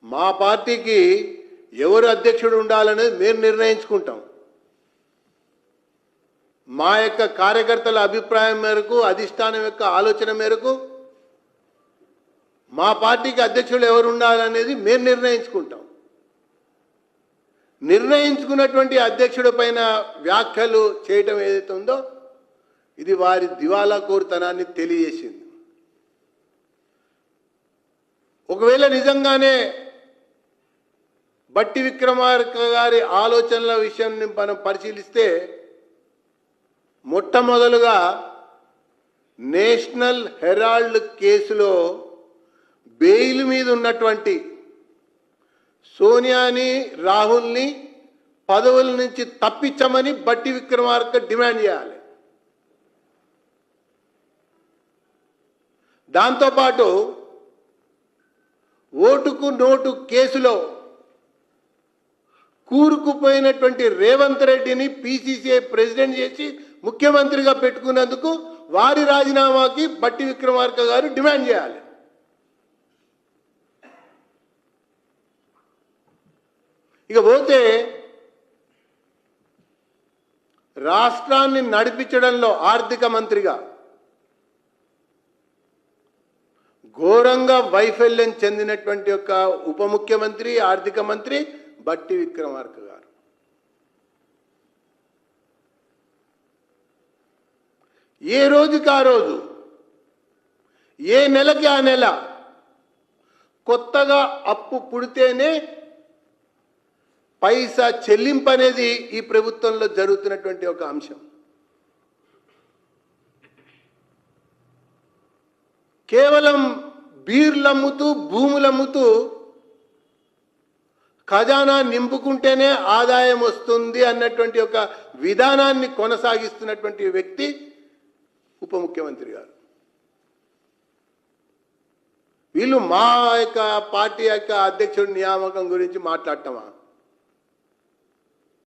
మా పార్టీకి ఎవరు అధ్యక్షుడు ఉండాలనేది మేము నిర్ణయించుకుంటాం. మా యొక్క కార్యకర్తల అభిప్రాయం మేరకు, అధిష్టానం యొక్క ఆలోచన మేరకు మా పార్టీకి అధ్యక్షుడు ఎవరు ఉండాలనేది మేము నిర్ణయించుకుంటాం. నిర్ణయించుకున్నటువంటి అధ్యక్షుడి పైన వ్యాఖ్యలు చేయటం ఏదైతే ఉందో ఇది వారి దివాలా కోరుతనాన్ని తెలియజేసింది. ఒకవేళ నిజంగానే బట్టి విక్రమార్క గారి ఆలోచనల విషయాన్ని మనం పరిశీలిస్తే మొట్టమొదలుగా నేషనల్ హెరాల్డ్ కేసులో బెయిల్ మీద ఉన్నటువంటి సోనియాని, రాహుల్ని పదవుల నుంచి తప్పించమని బట్టి విక్రమార్క డిమాండ్ చేయాలి. దాంతోపాటు ఓటుకు నోటు కేసులో కూరుకుపోయినటువంటి రేవంత్ రెడ్డిని పిసిసిఐ ప్రెసిడెంట్ చేసి ముఖ్యమంత్రిగా పెట్టుకున్నందుకు వారి రాజీనామాకి బట్టి విక్రమార్క గారు డిమాండ్ చేయాలి. ఇక పోతే రాష్ట్రాన్ని నడిపించడంలో ఆర్థిక మంత్రిగా ఘోరంగా వైఫల్యం చెందినటువంటి ఒక ఉప ముఖ్యమంత్రి, ఆర్థిక మంత్రి బట్టి విక్రమార్క గారు. ఏ రోజుకి ఆ రోజు, ఏ నెలకి ఆ నెల కొత్తగా అప్పు పుడితేనే పైసా చెల్లింపు అనేది ఈ ప్రభుత్వంలో జరుగుతున్నటువంటి ఒక అంశం. కేవలం బీర్లమ్ముతూ, భూములమ్ముతూ ఖజానా నింపుకుంటేనే ఆదాయం వస్తుంది అన్నటువంటి ఒక విధానాన్ని కొనసాగిస్తున్నటువంటి వ్యక్తి ఉప ముఖ్యమంత్రి గారు. వీళ్ళు మా యొక్క పార్టీ యొక్క అధ్యక్షుడి నియామకం గురించి మాట్లాడటమా?